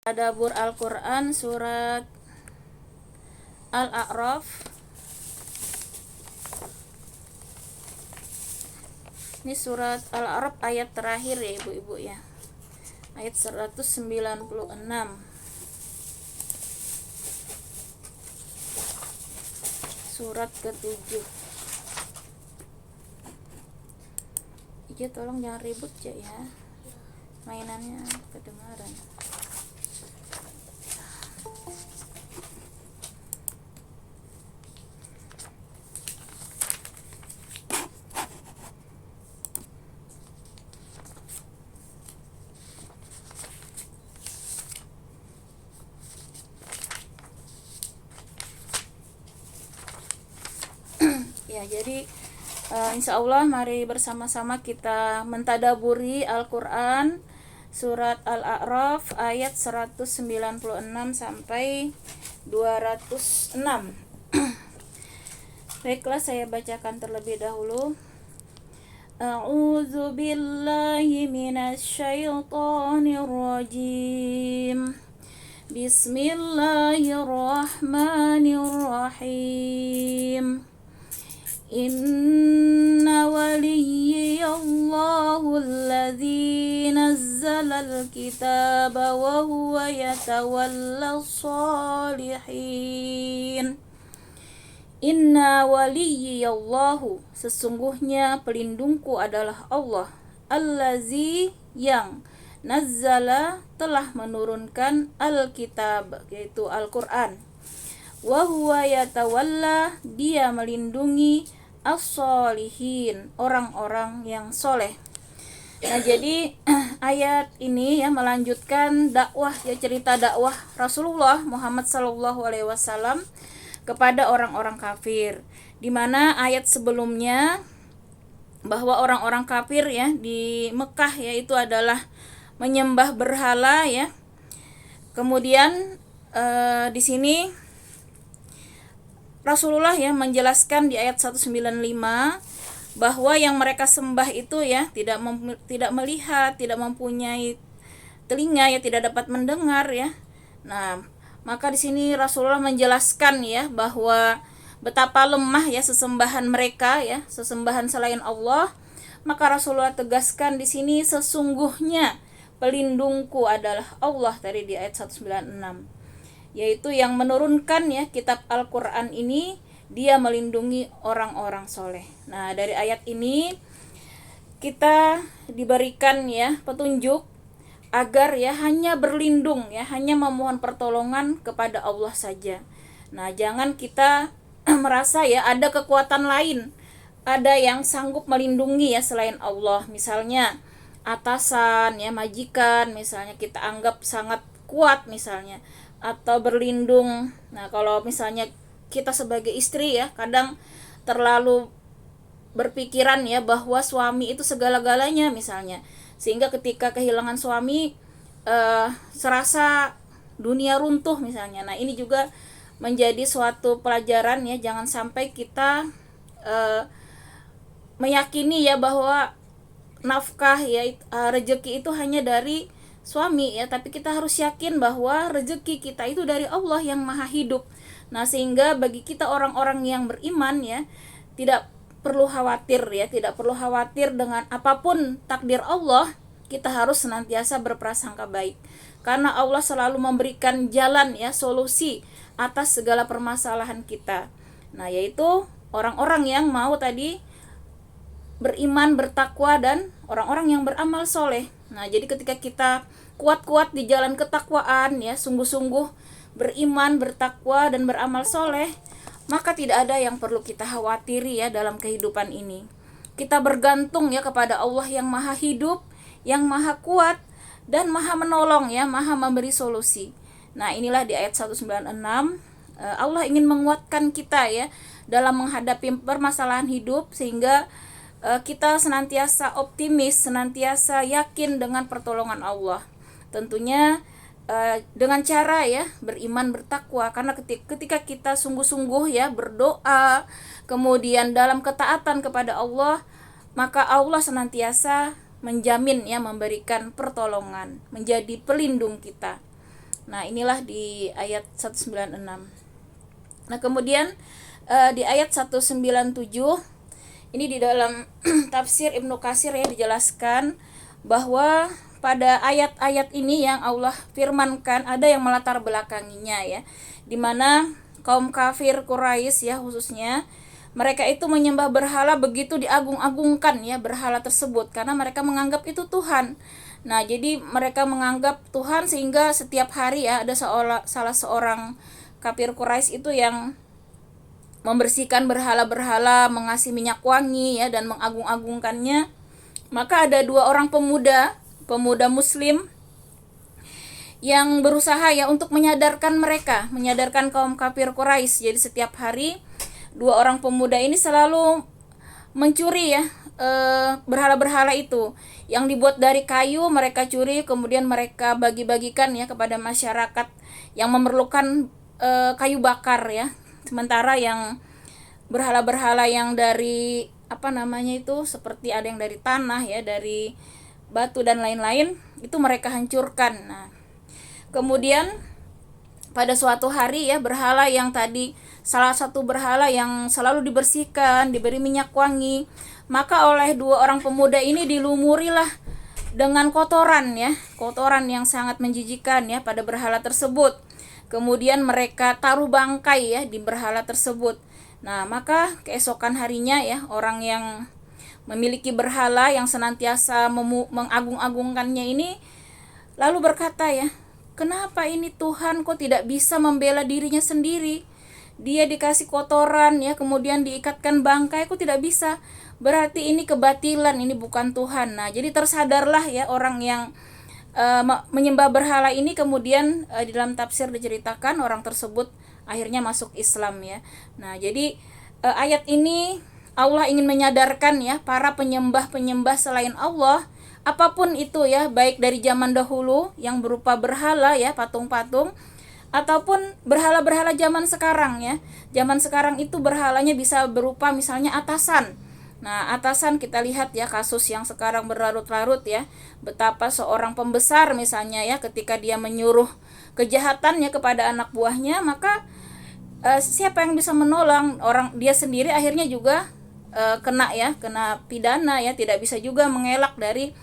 Tadabbur Al-Quran surat Al-A'raf. Ini surat Al-A'raf ayat terakhir ya ibu-ibu ya, ayat 196, surat ke-7. Ija tolong jangan ribut ya, mainannya kedengaran. Ya, jadi insya Allah mari bersama-sama kita mentadaburi Al-Quran surat Al-A'raf ayat 196 sampai 206. Baiklah, saya bacakan terlebih dahulu. A'udzu billahi minasyaitonir rajim. Bismillahirrahmanirrahim. Inna waliyallahu alladzi nazzalal kitaba wa huwa yatawallas shalihin. Inna waliyallahu, sesungguhnya pelindungku adalah Allah, allazi, yang, nazzala, telah menurunkan al-kitab, yaitu Al-Quran, wa huwa yatawalla, dia melindungi as-shalihin, orang-orang yang soleh. Nah, jadi ayat ini ya melanjutkan dakwah, ya, cerita dakwah Rasulullah Muhammad SAW kepada orang-orang kafir, di mana ayat sebelumnya bahwa orang-orang kafir ya di Mekah ya itu adalah menyembah berhala ya. Kemudian di sini Rasulullah ya menjelaskan di ayat 195 bahwa yang mereka sembah itu ya tidak melihat, tidak mempunyai telinga ya, tidak dapat mendengar ya. Nah, maka di sini Rasulullah menjelaskan ya bahwa betapa lemah ya sesembahan mereka ya, sesembahan selain Allah. Maka Rasulullah tegaskan di sini sesungguhnya pelindungku adalah Allah tadi di ayat 196. Yaitu yang menurunkan ya kitab Al-Quran ini, dia melindungi orang-orang soleh. Nah, dari ayat ini kita diberikan ya petunjuk agar ya hanya berlindung ya, hanya memohon pertolongan kepada Allah saja. Nah, jangan kita merasa ya ada kekuatan lain, ada yang sanggup melindungi ya selain Allah. Misalnya atasan ya, majikan misalnya kita anggap sangat kuat misalnya, atau berlindung. Nah, kalau misalnya kita sebagai istri ya kadang terlalu berpikiran ya bahwa suami itu segala-galanya misalnya, sehingga ketika kehilangan suami serasa dunia runtuh misalnya. Nah, ini juga menjadi suatu pelajaran ya, jangan sampai kita meyakini ya bahwa nafkah ya rezeki itu hanya dari suami ya, tapi kita harus yakin bahwa rezeki kita itu dari Allah yang Maha Hidup. Nah, sehingga bagi kita orang-orang yang beriman ya tidak perlu khawatir ya, tidak perlu khawatir dengan apapun takdir Allah. Kita harus senantiasa berprasangka baik, karena Allah selalu memberikan jalan ya, solusi atas segala permasalahan kita. Nah, yaitu orang-orang yang mau tadi beriman, bertakwa, dan orang-orang yang beramal soleh. Nah, jadi ketika kita kuat-kuat di jalan ketakwaan ya, sungguh-sungguh beriman, bertakwa, dan beramal soleh, maka tidak ada yang perlu kita khawatiri ya dalam kehidupan ini. Kita bergantung ya kepada Allah yang Maha Hidup, yang Maha Kuat, dan Maha Menolong ya, Maha memberi solusi. Nah, inilah di ayat 196 Allah ingin menguatkan kita ya dalam menghadapi permasalahan hidup, sehingga kita senantiasa optimis, senantiasa yakin dengan pertolongan Allah. Tentunya dengan cara ya beriman, bertakwa, karena ketika kita sungguh-sungguh ya berdoa, kemudian dalam ketaatan kepada Allah, maka Allah senantiasa menjamin ya memberikan pertolongan, menjadi pelindung kita. Nah, inilah di ayat 196. Nah, kemudian di ayat 197 ini di dalam tafsir Ibnu Katsir ya dijelaskan bahwa pada ayat-ayat ini yang Allah firmankan ada yang melatar belakanginya ya, di mana kaum kafir Quraisy ya khususnya mereka itu menyembah berhala, begitu diagung-agungkan ya berhala tersebut karena mereka menganggap itu Tuhan. Nah, jadi mereka menganggap Tuhan sehingga setiap hari ya ada salah seorang kafir Quraisy itu yang membersihkan berhala-berhala, mengasih minyak wangi ya dan mengagung-agungkannya. Maka ada dua orang pemuda muslim yang berusaha ya untuk menyadarkan kaum kafir Quraisy. Jadi setiap hari dua orang pemuda ini selalu mencuri ya berhala-berhala itu yang dibuat dari kayu, mereka curi, kemudian mereka bagi-bagikan ya kepada masyarakat yang memerlukan kayu bakar ya. Sementara yang berhala-berhala yang dari seperti ada yang dari tanah ya, dari batu dan lain-lain, itu mereka hancurkan. Nah, kemudian pada suatu hari ya, salah satu berhala yang selalu dibersihkan, diberi minyak wangi, maka oleh dua orang pemuda ini dilumurilah dengan kotoran yang sangat menjijikan ya pada berhala tersebut. Kemudian mereka taruh bangkai ya di berhala tersebut. Nah, maka keesokan harinya ya, orang yang memiliki berhala yang senantiasa mengagung-agungkannya ini lalu berkata ya, kenapa ini Tuhan kok tidak bisa membela dirinya sendiri? Dia dikasih kotoran ya, kemudian diikatkan bangkai, kok tidak bisa? Berarti ini kebatilan, ini bukan Tuhan. Nah, jadi tersadarlah ya orang yang menyembah berhala ini. Kemudian di dalam tafsir diceritakan orang tersebut akhirnya masuk Islam ya. Nah, jadi ayat ini Allah ingin menyadarkan ya para penyembah selain Allah, apapun itu ya, baik dari zaman dahulu yang berupa berhala ya, patung-patung, ataupun berhala-berhala zaman sekarang ya. Zaman sekarang itu berhalanya bisa berupa misalnya atasan. Nah, atasan kita lihat ya kasus yang sekarang berlarut-larut ya, betapa seorang pembesar misalnya ya, ketika dia menyuruh kejahatannya kepada anak buahnya, maka siapa yang bisa menolong? Orang dia sendiri akhirnya juga kena pidana ya, tidak bisa juga mengelak dari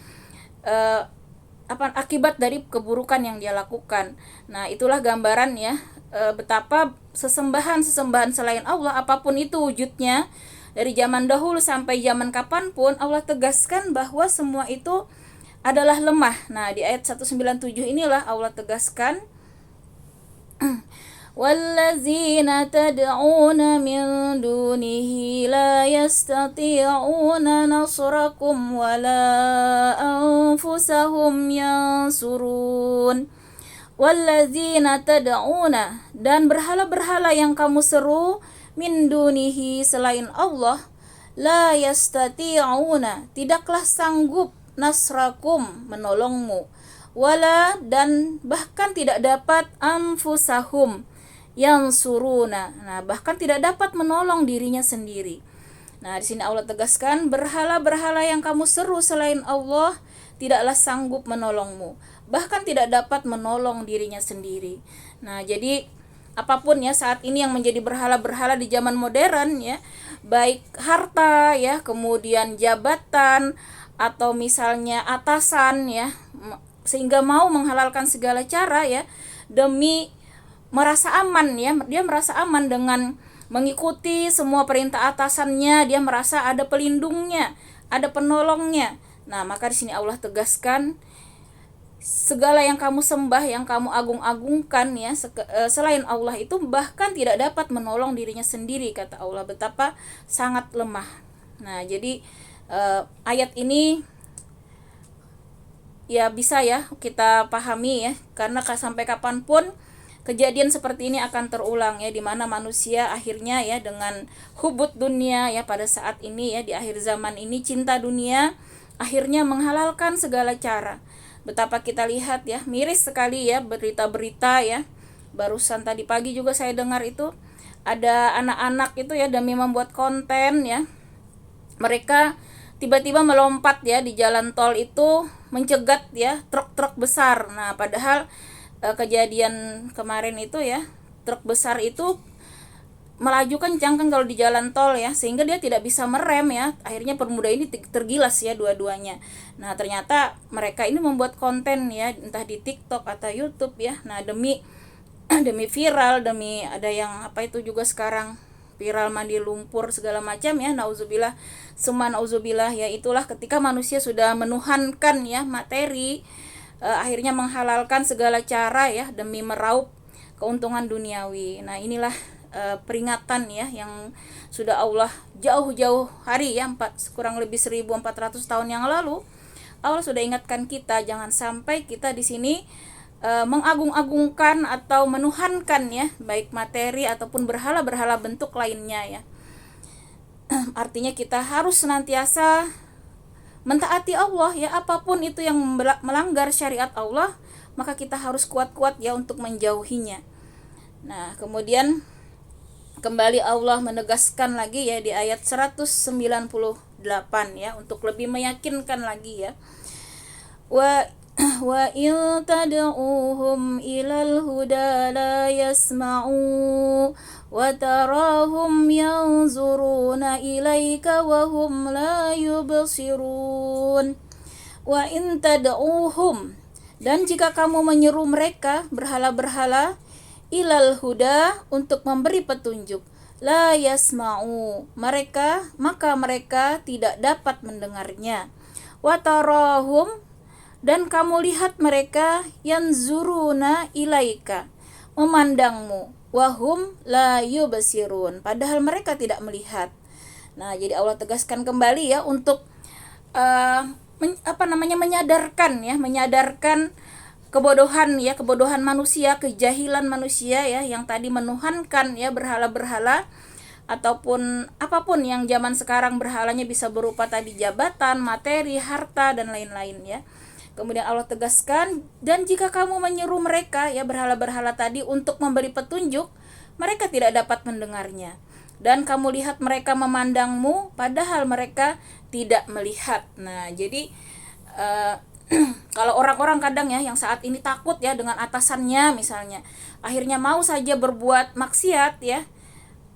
akibat dari keburukan yang dia lakukan. Nah, itulah gambaran ya betapa sesembahan selain Allah, apapun itu wujudnya, dari zaman dahulu sampai zaman kapanpun, Allah tegaskan bahwa semua itu adalah lemah. Nah, di ayat 197 inilah Allah tegaskan, wallazina tad'una min dunihi la yastati'una nasrakum wala anfusahum yansurun. Wallazina tad'una, dan berhala-berhala yang kamu seru, min dunihi, selain Allah, la yastati'una, tidaklah sanggup, nasrakum, menolongmu, wala, dan bahkan tidak dapat, anfusahum, yansuruna, nah bahkan tidak dapat menolong dirinya sendiri. Nah, di sini Allah tegaskan berhala-berhala yang kamu seru selain Allah tidaklah sanggup menolongmu, bahkan tidak dapat menolong dirinya sendiri. Nah, jadi apapun ya saat ini yang menjadi berhala-berhala di zaman modern ya, baik harta ya, kemudian jabatan, atau misalnya atasan ya, sehingga mau menghalalkan segala cara ya demi merasa aman ya, dia merasa aman dengan mengikuti semua perintah atasannya, dia merasa ada pelindungnya, ada penolongnya. Nah, maka di sini Allah tegaskan segala yang kamu sembah, yang kamu agung-agungkan ya, selain Allah itu bahkan tidak dapat menolong dirinya sendiri, kata Allah, betapa sangat lemah. Nah, jadi ayat ini ya bisa ya kita pahami ya, karena sampai kapanpun kejadian seperti ini akan terulang ya, dimana manusia akhirnya ya dengan hubud dunia ya, pada saat ini ya, di akhir zaman ini cinta dunia akhirnya menghalalkan segala cara. Betapa kita lihat ya, miris sekali ya berita-berita ya. Barusan tadi pagi juga saya dengar itu ada anak-anak itu ya demi membuat konten ya, mereka tiba-tiba melompat ya di jalan tol itu, mencegat ya truk-truk besar. Nah, padahal kejadian kemarin itu ya, truk besar itu melaju kencang kan kalau di jalan tol ya, sehingga dia tidak bisa merem ya. Akhirnya pemuda ini tergilas ya dua-duanya. Nah, ternyata mereka ini membuat konten ya, entah di TikTok atau YouTube ya. Nah, demi demi viral, demi ada yang apa itu juga sekarang viral mandi lumpur segala macam ya, nauzubillah summa nauzubillah ya. Itulah ketika manusia sudah menuhankan ya materi, akhirnya menghalalkan segala cara ya demi meraup keuntungan duniawi. Nah, inilah peringatan ya yang sudah Allah jauh-jauh hari ya, kurang lebih 1400 tahun yang lalu Allah sudah ingatkan kita jangan sampai kita di sini mengagung-agungkan atau menuhankan ya, baik materi ataupun berhala-berhala bentuk lainnya ya. Artinya kita harus senantiasa mentaati Allah ya, apapun itu yang melanggar syariat Allah, maka kita harus kuat-kuat ya untuk menjauhinya. Nah, kemudian kembali Allah menegaskan lagi ya di ayat 198 ya, untuk lebih meyakinkan lagi ya. Wa in tad'uhum ilal huda la yasma'u wa tarahum yanzuruna ilaika wa hum la yubsirun. Wa in tad'uhum, dan jika kamu menyeru mereka berhala-berhala, ilal huda, untuk memberi petunjuk, la yasma'u, maka mereka tidak dapat mendengarnya. Wa tarahum, dan kamu lihat mereka yanzuruna ilaika, memandangmu, wahum la yubsirun, padahal mereka tidak melihat. Nah, jadi Allah tegaskan kembali ya untuk menyadarkan kebodohan manusia, kejahilan manusia ya, yang tadi menuhankan ya berhala-berhala ataupun apapun yang zaman sekarang berhalanya bisa berupa tadi jabatan, materi, harta dan lain-lain ya. Kemudian Allah tegaskan, dan jika kamu menyeru mereka ya berhala-berhala tadi untuk memberi petunjuk, mereka tidak dapat mendengarnya. Dan kamu lihat mereka memandangmu padahal mereka tidak melihat. Nah, jadi kalau orang-orang kadang ya yang saat ini takut ya dengan atasannya misalnya, akhirnya mau saja berbuat maksiat ya,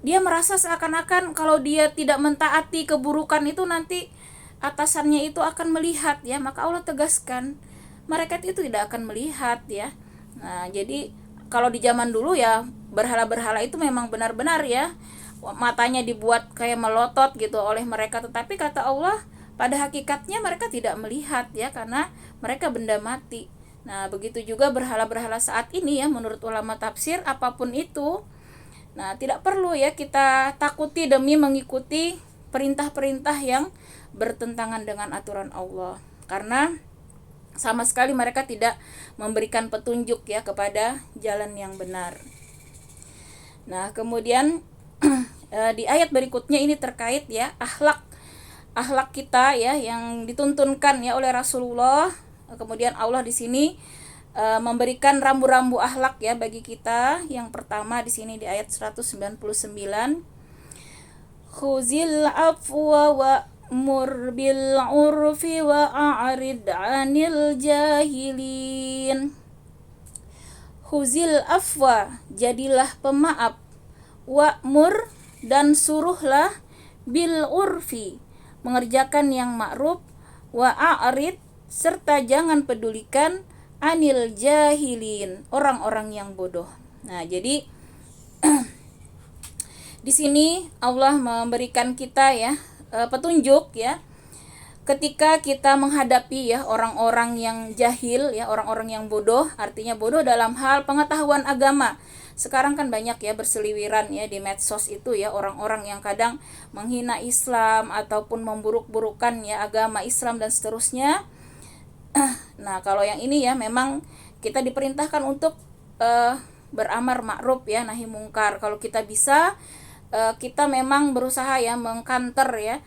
dia merasa seakan-akan kalau dia tidak mentaati keburukan itu nanti atasannya itu akan melihat ya. Maka Allah tegaskan mereka itu tidak akan melihat ya. Nah, jadi kalau di zaman dulu ya berhala-berhala itu memang benar-benar ya matanya dibuat kayak melotot gitu oleh mereka, tetapi kata Allah pada hakikatnya mereka tidak melihat ya, karena mereka benda mati. Nah, begitu juga berhala-berhala saat ini ya, menurut ulama tafsir apapun itu, nah tidak perlu ya kita takuti demi mengikuti perintah-perintah yang bertentangan dengan aturan Allah, karena sama sekali mereka tidak memberikan petunjuk ya kepada jalan yang benar. Nah, kemudian di ayat berikutnya ini terkait ya akhlak kita ya yang dituntunkan ya oleh Rasulullah. Kemudian Allah di sini memberikan rambu-rambu akhlak ya bagi kita. Yang pertama di sini di ayat 199, khuzil afwa wa'mur bil urfi wa'arid 'anil jahilin. Khuzil afwa, jadilah pemaaf, wa'mur, dan suruhlah, bil urfi, mengerjakan yang ma'ruf, wa'arid, serta jangan pedulikan, anil jahilin, orang-orang yang bodoh. Nah, jadi di sini Allah memberikan kita ya petunjuk ya ketika kita menghadapi ya orang-orang yang jahil ya, orang-orang yang bodoh, artinya bodoh dalam hal pengetahuan agama. Sekarang kan banyak ya berseliweran ya di medsos itu ya orang-orang yang kadang menghina Islam ataupun memburuk-burukan ya agama Islam dan seterusnya. Nah, kalau yang ini ya memang kita diperintahkan untuk beramar ma'ruf ya nahi mungkar. Kalau kita bisa kita memang berusaha ya mengkanter ya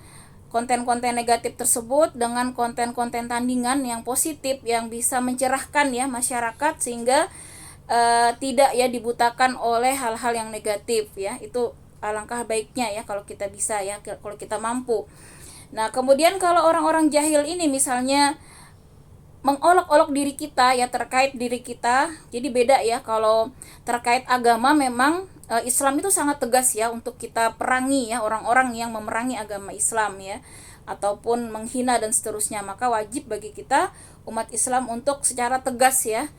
konten-konten negatif tersebut dengan konten-konten tandingan yang positif yang bisa mencerahkan ya masyarakat, sehingga tidak ya dibutakan oleh hal-hal yang negatif ya. Itu alangkah baiknya ya kalau kita bisa ya, kalau kita mampu. Nah, kemudian kalau orang-orang jahil ini misalnya mengolok-olok diri kita ya, terkait diri kita. Jadi beda ya, kalau terkait agama memang Islam itu sangat tegas ya untuk kita perangi ya orang-orang yang memerangi agama Islam ya, ataupun menghina dan seterusnya. Maka wajib bagi kita umat Islam untuk secara tegas ya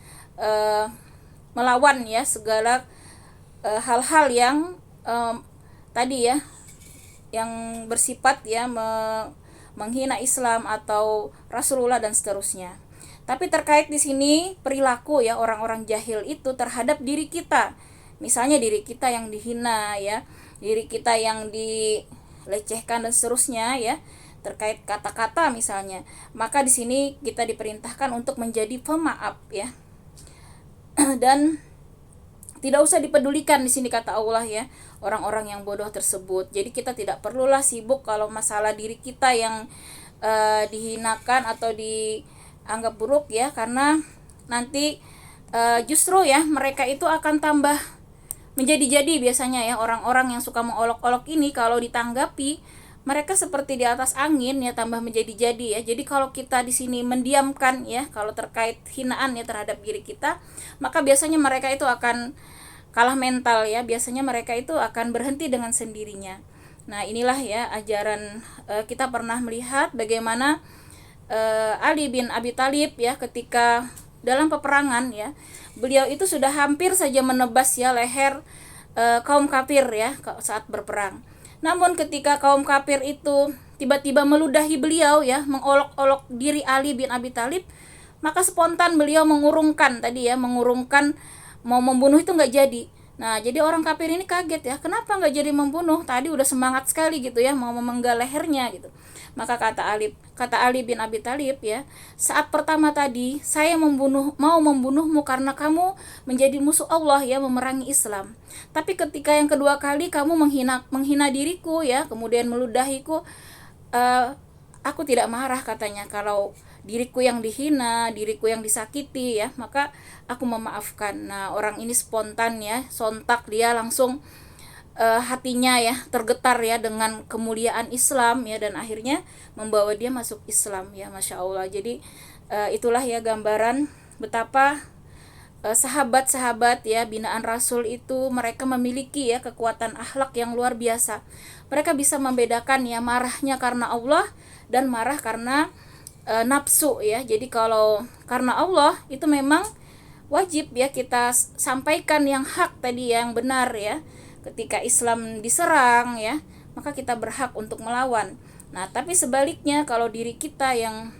melawan ya segala hal-hal yang tadi ya yang bersifat ya menghina Islam atau Rasulullah dan seterusnya. Tapi terkait di sini perilaku ya orang-orang jahil itu terhadap diri kita. Misalnya diri kita yang dihina ya, diri kita yang dilecehkan dan seterusnya ya, terkait kata-kata misalnya. Maka di sini kita diperintahkan untuk menjadi pemaaf ya. Dan tidak usah dipedulikan di sini kata Allah ya, orang-orang yang bodoh tersebut. Jadi kita tidak perlulah sibuk kalau masalah diri kita yang dihinakan atau dianggap buruk ya, karena nanti justru ya mereka itu akan tambah menjadi-jadi biasanya ya. Orang-orang yang suka mengolok-olok ini kalau ditanggapi mereka seperti di atas angin ya, tambah menjadi-jadi ya. Jadi kalau kita di sini mendiamkan ya kalau terkait hinaan ya terhadap diri kita, maka biasanya mereka itu akan kalah mental ya. Biasanya mereka itu akan berhenti dengan sendirinya. Nah, inilah ya ajaran kita pernah melihat bagaimana Ali bin Abi Thalib ya ketika dalam peperangan ya, beliau itu sudah hampir saja menebas ya leher kaum kafir ya saat berperang. Namun ketika kaum kafir itu tiba-tiba meludahi beliau ya, mengolok-olok diri Ali bin Abi Thalib, maka spontan beliau mengurungkan mau membunuh itu nggak jadi. Nah, jadi orang kafir ini kaget ya, kenapa nggak jadi membunuh? Tadi udah semangat sekali gitu ya, mau memenggal lehernya gitu. Maka kata Ali bin Abi Thalib ya, saat pertama tadi saya mau membunuhmu karena kamu menjadi musuh Allah ya, memerangi Islam. Tapi ketika yang kedua kali kamu menghina diriku ya, kemudian meludahiku, aku tidak marah katanya. Kalau diriku yang dihina, diriku yang disakiti ya, maka aku memaafkan. Nah, orang ini spontan ya, sontak dia langsung hatinya ya tergetar ya dengan kemuliaan Islam ya, dan akhirnya membawa dia masuk Islam ya, Masya Allah. Jadi itulah ya gambaran betapa sahabat-sahabat ya binaan Rasul itu mereka memiliki ya kekuatan akhlak yang luar biasa. Mereka bisa membedakan ya marahnya karena Allah dan marah karena nafsu ya. Jadi kalau karena Allah itu memang wajib ya kita sampaikan yang hak tadi, yang benar ya. Ketika Islam diserang ya, maka kita berhak untuk melawan. Nah, tapi sebaliknya kalau diri kita yang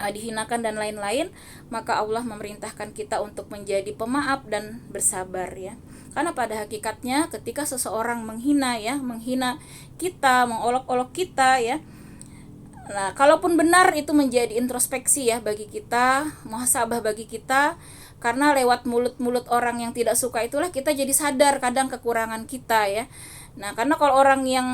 dihinakan dan lain-lain, maka Allah memerintahkan kita untuk menjadi pemaaf dan bersabar ya. Karena pada hakikatnya ketika seseorang menghina kita, mengolok-olok kita ya, nah kalaupun benar itu menjadi introspeksi ya bagi kita, muhasabah bagi kita, karena lewat mulut-mulut orang yang tidak suka itulah kita jadi sadar kadang kekurangan kita ya. Nah, karena kalau orang yang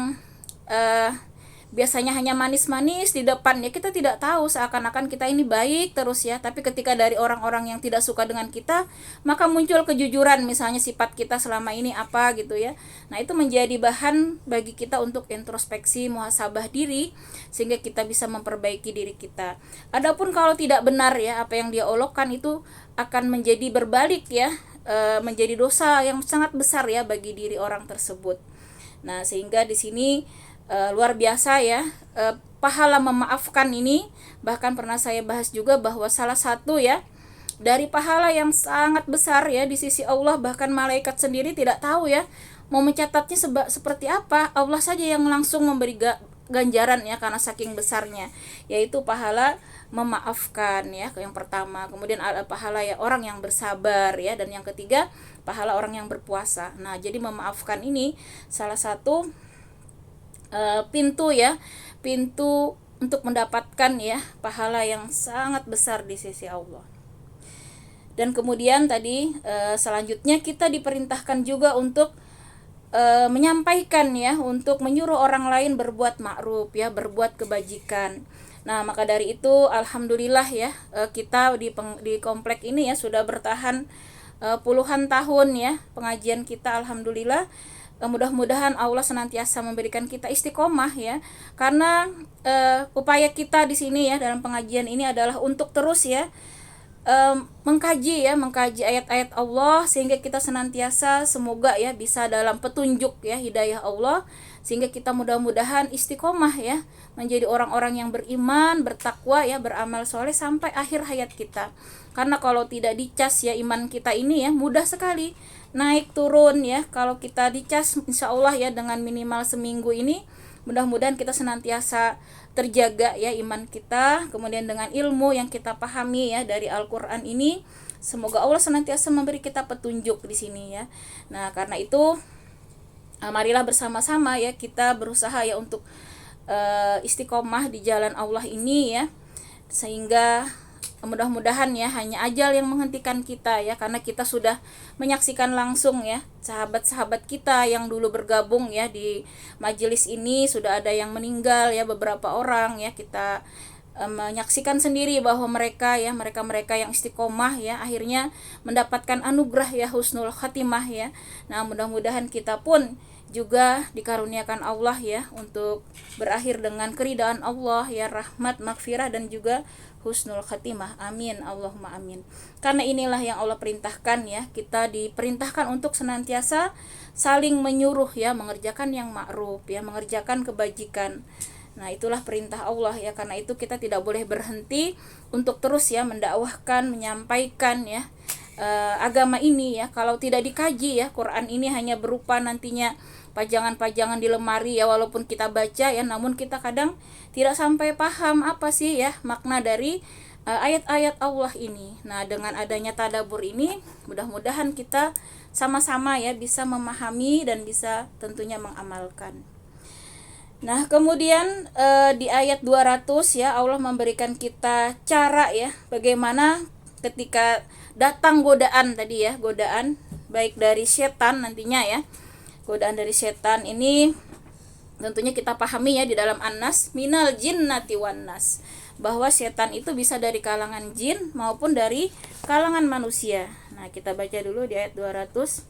biasanya hanya manis-manis di depan ya, kita tidak tahu, seakan-akan kita ini baik terus ya, tapi ketika dari orang-orang yang tidak suka dengan kita, maka muncul kejujuran, misalnya sifat kita selama ini apa gitu ya. Nah, itu menjadi bahan bagi kita untuk introspeksi, muhasabah diri, sehingga kita bisa memperbaiki diri kita. Adapun kalau tidak benar ya apa yang dia olokkan, itu akan menjadi berbalik ya, menjadi dosa yang sangat besar ya bagi diri orang tersebut. Nah, sehingga di sini luar biasa ya pahala memaafkan ini. Bahkan pernah saya bahas juga bahwa salah satu ya dari pahala yang sangat besar ya di sisi Allah, bahkan malaikat sendiri tidak tahu ya mau mencatatnya seperti apa. Allah saja yang langsung memberi ganjaran ya karena saking besarnya, yaitu pahala memaafkan ya, yang pertama. Kemudian ada pahala ya orang yang bersabar ya, dan yang ketiga pahala orang yang berpuasa. Nah, jadi memaafkan ini salah satu pintu untuk mendapatkan ya pahala yang sangat besar di sisi Allah. Dan kemudian tadi selanjutnya kita diperintahkan juga untuk menyampaikan ya, untuk menyuruh orang lain berbuat ma'ruf ya, berbuat kebajikan. Nah, maka dari itu alhamdulillah ya, kita di komplek ini ya sudah bertahan puluhan tahun ya pengajian kita, alhamdulillah. mudah-mudahan Allah senantiasa memberikan kita istiqomah ya, karena upaya kita di sini ya dalam pengajian ini adalah untuk terus ya mengkaji ayat-ayat Allah, sehingga kita senantiasa semoga ya bisa dalam petunjuk ya hidayah Allah, sehingga kita mudah-mudahan istiqomah ya menjadi orang-orang yang beriman, bertakwa ya, beramal soleh sampai akhir hayat kita. Karena kalau tidak dicas ya iman kita ini ya mudah sekali naik turun ya. Kalau kita dicas insya Allah ya dengan minimal seminggu ini, mudah-mudahan kita senantiasa terjaga ya iman kita, kemudian dengan ilmu yang kita pahami ya dari Al-Qur'an ini, semoga Allah senantiasa memberi kita petunjuk di sini ya. Nah, karena itu marilah bersama-sama ya kita berusaha ya untuk istiqomah di jalan Allah ini ya, sehingga mudah-mudahan ya hanya ajal yang menghentikan kita ya, karena kita sudah menyaksikan langsung ya sahabat-sahabat kita yang dulu bergabung ya di majelis ini, sudah ada yang meninggal ya, beberapa orang ya, kita menyaksikan sendiri bahwa mereka yang istiqomah ya akhirnya mendapatkan anugerah ya husnul khatimah ya. Nah, mudah-mudahan kita pun juga dikaruniakan Allah ya untuk berakhir dengan keridaan Allah ya, rahmat, maghfirah dan juga husnul khatimah. Amin, Allahumma amin. Karena inilah yang Allah perintahkan ya, kita diperintahkan untuk senantiasa saling menyuruh ya, mengerjakan yang ma'ruf ya, mengerjakan kebajikan. Nah, itulah perintah Allah ya, karena itu kita tidak boleh berhenti untuk terus ya mendakwahkan, menyampaikan ya agama ini ya. Kalau tidak dikaji ya, Quran ini hanya berupa nantinya pajangan-pajangan di lemari ya, walaupun kita baca ya, namun kita kadang tidak sampai paham apa sih ya makna dari ayat-ayat Allah ini. Nah, dengan adanya tadabbur ini, mudah-mudahan kita sama-sama ya bisa memahami dan bisa tentunya mengamalkan. Nah, kemudian di ayat 200 ya Allah memberikan kita cara ya bagaimana ketika datang godaan tadi ya, godaan baik dari setan nantinya ya. Godaan dari setan ini tentunya kita pahami ya di dalam An-Nas, minal jinnati wan nas, bahwa setan itu bisa dari kalangan jin maupun dari kalangan manusia. Nah, kita baca dulu di ayat 200.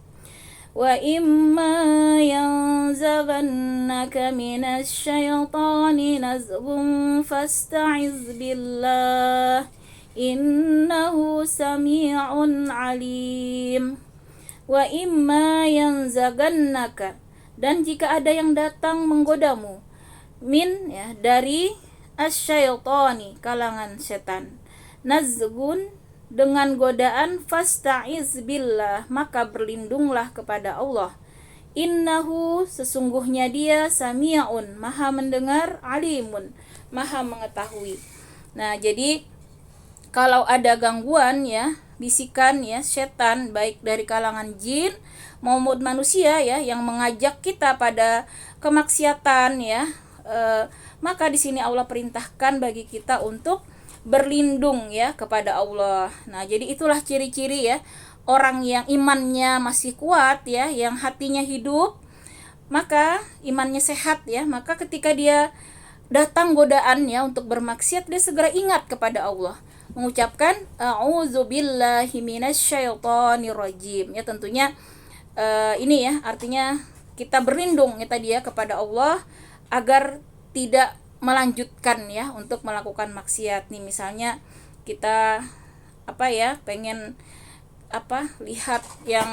Wa imma yanzaghannaka minasy syaitani nazghun fasta'iz billah innahu sami'un alim. Wa imma yanzaghannaka, dan jika ada yang datang menggodamu, min ya dari asyaitani kalangan setan, nazgun dengan godaan, fasta'iz billah maka berlindunglah kepada Allah, innahu sesungguhnya dia sami'un maha mendengar, alimun maha mengetahui. Nah, jadi kalau ada gangguan ya, bisikan ya setan baik dari kalangan jin maupun manusia ya yang mengajak kita pada kemaksiatan ya, maka di sini Allah perintahkan bagi kita untuk berlindung ya kepada Allah. Nah, jadi itulah ciri-ciri ya orang yang imannya masih kuat ya, yang hatinya hidup, maka imannya sehat ya, maka ketika dia datang godaan ya untuk bermaksiat, dia segera ingat kepada Allah, mengucapkan a'udzubillahi minasyaitonir rajim ya. Tentunya ini ya artinya kita berlindung ya tadi ya kepada Allah agar tidak melanjutkan ya untuk melakukan maksiat. Nih misalnya kita pengen lihat yang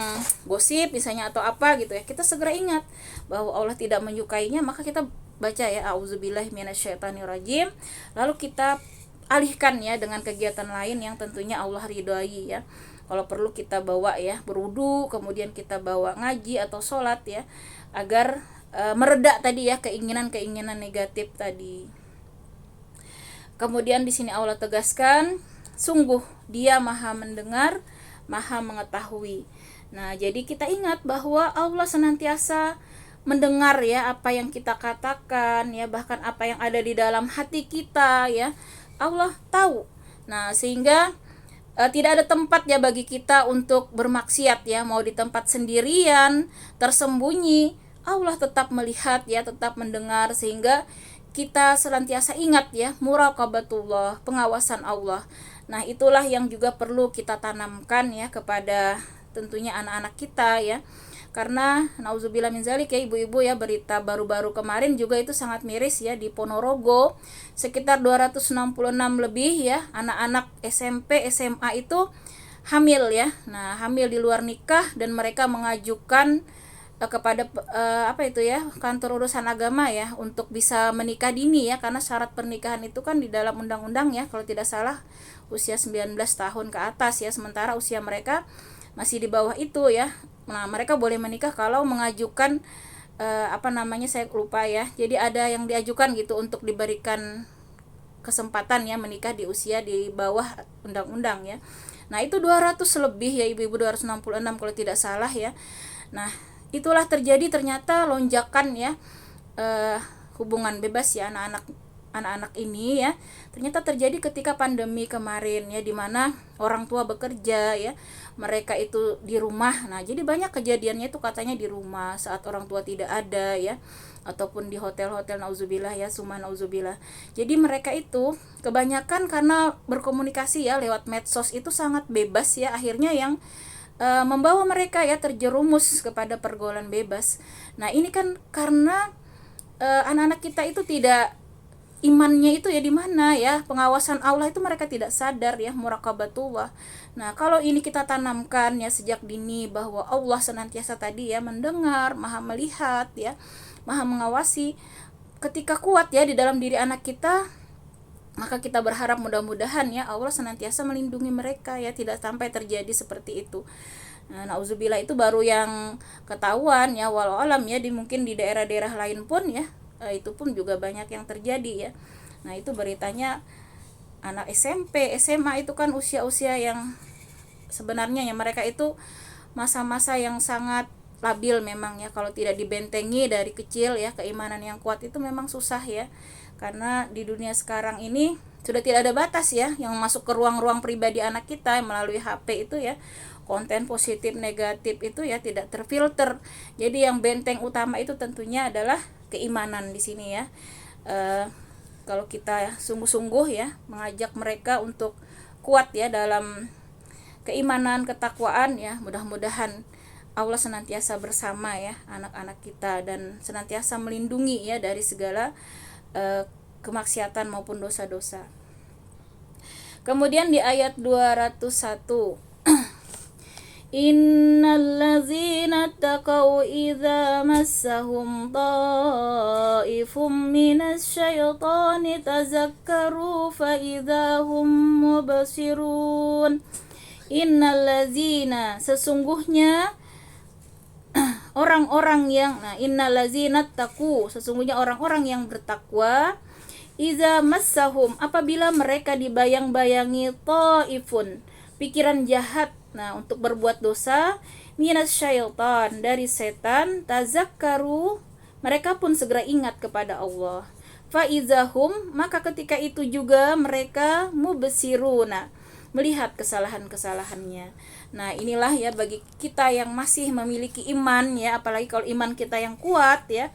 gosip misalnya atau apa gitu ya, kita segera ingat bahwa Allah tidak menyukainya, maka kita baca ya auzubillahi minasyaitonir rajim, lalu kita alihkan ya dengan kegiatan lain yang tentunya Allah ridhoi ya. Kalau perlu kita bawa ya berwudu, kemudian kita bawa ngaji atau sholat ya, agar mereda tadi ya keinginan-keinginan negatif tadi. Kemudian di sini Allah tegaskan, sungguh Dia Maha mendengar, Maha mengetahui. Nah, jadi kita ingat bahwa Allah senantiasa mendengar ya apa yang kita katakan ya, bahkan apa yang ada di dalam hati kita ya, Allah tahu. Nah, sehingga tidak ada tempat ya bagi kita untuk bermaksiat ya, mau di tempat sendirian, tersembunyi, Allah tetap melihat ya, tetap mendengar, sehingga kita senantiasa ingat ya muraqabatullah, pengawasan Allah. Nah, itulah yang juga perlu kita tanamkan ya kepada tentunya anak-anak kita ya. Karena nauzubillah min zalik ya ibu-ibu ya, berita baru-baru kemarin juga itu sangat miris ya, di Ponorogo sekitar 266 lebih ya anak-anak SMP SMA itu hamil ya. Nah, hamil di luar nikah dan mereka mengajukan kepada apa itu ya, kantor urusan agama ya, untuk bisa menikah dini ya, karena syarat pernikahan itu kan di dalam undang-undang ya kalau tidak salah usia 19 tahun ke atas ya, sementara usia mereka masih di bawah itu ya. Nah, mereka boleh menikah kalau mengajukan apa namanya, saya lupa ya. Jadi ada yang diajukan gitu untuk diberikan kesempatan ya menikah di usia di bawah undang-undang ya. Nah, itu 200 lebih ya ibu-ibu, 266 kalau tidak salah ya. Nah, itulah terjadi ternyata lonjakan ya hubungan bebas ya anak-anak ini ya. Ternyata terjadi ketika pandemi kemarin ya, dimana orang tua bekerja ya, mereka itu di rumah. Nah, jadi banyak kejadiannya itu katanya di rumah saat orang tua tidak ada ya, ataupun di hotel-hotel, nauzubillah ya, summa nauzubillah. Jadi mereka itu kebanyakan karena berkomunikasi ya lewat medsos itu sangat bebas ya, akhirnya yang membawa mereka ya terjerumus kepada pergaulan bebas. Nah, ini kan karena anak-anak kita itu tidak, imannya itu ya di mana ya, pengawasan Allah itu mereka tidak sadar ya, muraqabatullah. Nah, kalau ini kita tanamkan ya sejak dini bahwa Allah senantiasa tadi ya mendengar, maha melihat ya, maha mengawasi, ketika kuat ya di dalam diri anak kita, maka kita berharap mudah-mudahan ya Allah senantiasa melindungi mereka ya, tidak sampai terjadi seperti itu. Nah, nauzubillah itu baru yang ketahuan ya, walau alam ya, mungkin di daerah-daerah lain pun ya itu pun juga banyak yang terjadi ya. Nah, itu beritanya anak SMP SMA itu kan usia-usia yang sebenarnya ya mereka itu masa-masa yang sangat labil memang ya, kalau tidak dibentengi dari kecil ya, keimanan yang kuat itu memang susah ya. Karena di dunia sekarang ini sudah tidak ada batas ya yang masuk ke ruang-ruang pribadi anak kita melalui HP itu ya, konten positif negatif itu ya tidak terfilter. Jadi yang benteng utama itu tentunya adalah keimanan di sini ya. Kalau kita sungguh-sungguh ya mengajak mereka untuk kuat ya dalam keimanan, ketakwaan ya, mudah-mudahan Allah senantiasa bersama ya anak-anak kita dan senantiasa melindungi ya dari segala kemaksiatan maupun dosa-dosa. Kemudian di ayat 201 Innallazina taqaw idza massahum ta'ifum minasyaitani tazakkaru fa idza hum mubsirun. Innallazina, sesungguhnya orang-orang yang, nah innallazina taqu, sesungguhnya orang-orang yang bertakwa, iza massahum, apabila mereka dibayang-bayangi ta'ifun, pikiran jahat, nah untuk berbuat dosa, minas syaitan, dari setan, tazakkaru, mereka pun segera ingat kepada Allah. Fa izahum, maka ketika itu juga mereka mubsiruna, melihat kesalahan-kesalahannya. Nah, inilah ya bagi kita yang masih memiliki iman ya, apalagi kalau iman kita yang kuat ya,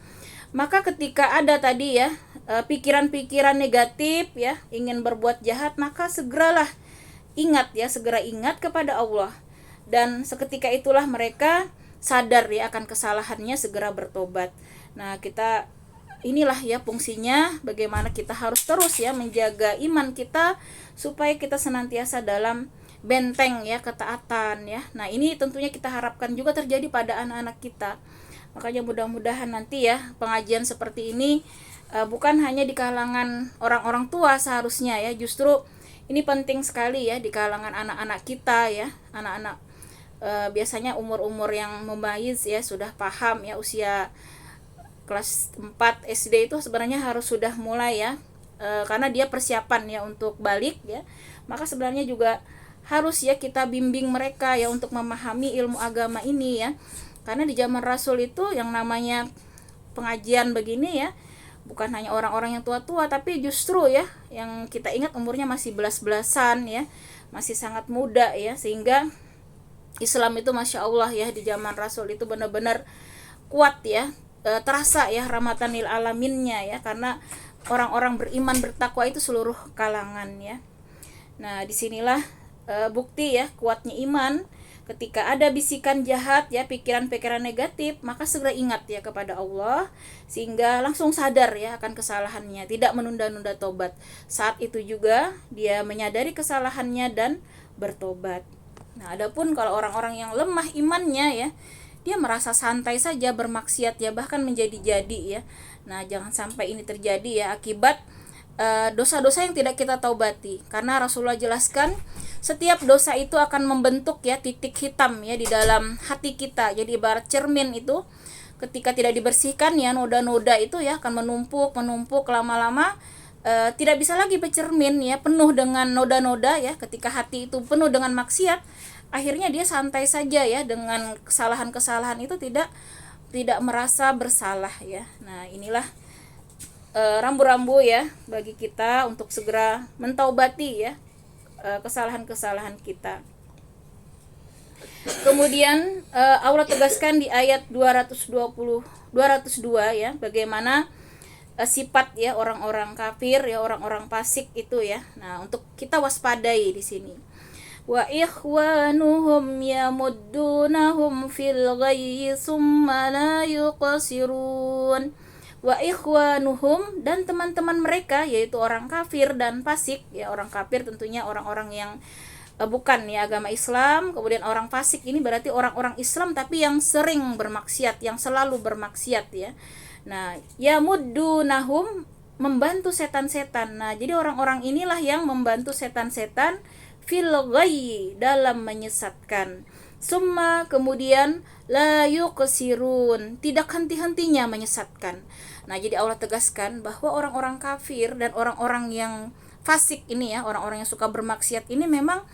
maka ketika ada tadi ya pikiran-pikiran negatif ya, ingin berbuat jahat, maka segeralah ingat ya, segera ingat kepada Allah. Dan seketika itulah mereka sadar ya akan kesalahannya, segera bertobat. Nah, kita inilah ya fungsinya bagaimana kita harus terus ya menjaga iman kita supaya kita senantiasa dalam benteng ya ketaatan ya. Nah, ini tentunya kita harapkan juga terjadi pada anak-anak kita. Makanya mudah-mudahan nanti ya pengajian seperti ini bukan hanya di kalangan orang-orang tua seharusnya ya, justru ini penting sekali ya di kalangan anak-anak kita ya, anak-anak biasanya umur-umur yang mumayyiz ya, sudah paham ya, usia kelas 4 SD itu sebenarnya harus sudah mulai ya, karena dia persiapan ya untuk balik ya, maka sebenarnya juga harus ya kita bimbing mereka ya untuk memahami ilmu agama ini ya, karena di zaman Rasul itu yang namanya pengajian begini ya, bukan hanya orang-orang yang tua-tua, tapi justru ya yang kita ingat umurnya masih belas-belasan ya, masih sangat muda ya, sehingga Islam itu Masya Allah ya di zaman Rasul itu benar-benar kuat ya, terasa ya rahmatan lil alaminnya ya, karena orang-orang beriman bertakwa itu seluruh kalangan ya. Nah, disinilah bukti ya kuatnya iman Ketika ada bisikan jahat ya, pikiran-pikiran negatif, maka segera ingat ya kepada Allah sehingga langsung sadar ya akan kesalahannya, tidak menunda-nunda tobat. Saat itu juga dia menyadari kesalahannya dan bertobat. Nah, adapun kalau orang-orang yang lemah imannya ya, dia merasa santai saja bermaksiat ya, bahkan menjadi-jadi ya. Nah, jangan sampai ini terjadi ya akibat dosa-dosa yang tidak kita taubati, karena Rasulullah jelaskan setiap dosa itu akan membentuk ya titik hitam ya di dalam hati kita. Jadi ibarat cermin itu ketika tidak dibersihkan ya, noda-noda itu ya akan menumpuk lama-lama tidak bisa lagi bercermin ya, penuh dengan noda-noda ya. Ketika hati itu penuh dengan maksiat, akhirnya dia santai saja ya dengan kesalahan-kesalahan itu, tidak merasa bersalah ya. Nah, inilah rambu-rambu ya bagi kita untuk segera mentaubati ya kesalahan-kesalahan kita. Kemudian Allah tegaskan di ayat 202 ya, bagaimana sifat ya orang-orang kafir ya, orang-orang fasik itu ya. Nah, untuk kita waspadai di sini. Wa ikhwanuhum yamuddunahum fil ghayyi summa la yuqsirun. Wa ikhwanuhum, dan teman-teman mereka yaitu orang kafir dan fasik ya. Orang kafir tentunya orang-orang yang bukan ya agama Islam. Kemudian orang fasik ini berarti orang-orang Islam tapi yang sering bermaksiat, yang selalu bermaksiat ya. Nah, yamuddunahum, membantu setan-setan. Nah, jadi orang-orang inilah yang membantu setan-setan fil ghayyi, dalam menyesatkan. Summa, kemudian la yuqsirun, tidak henti-hentinya menyesatkan. Nah, jadi Allah tegaskan bahwa orang-orang kafir dan orang-orang yang fasik ini ya, orang-orang yang suka bermaksiat ini memang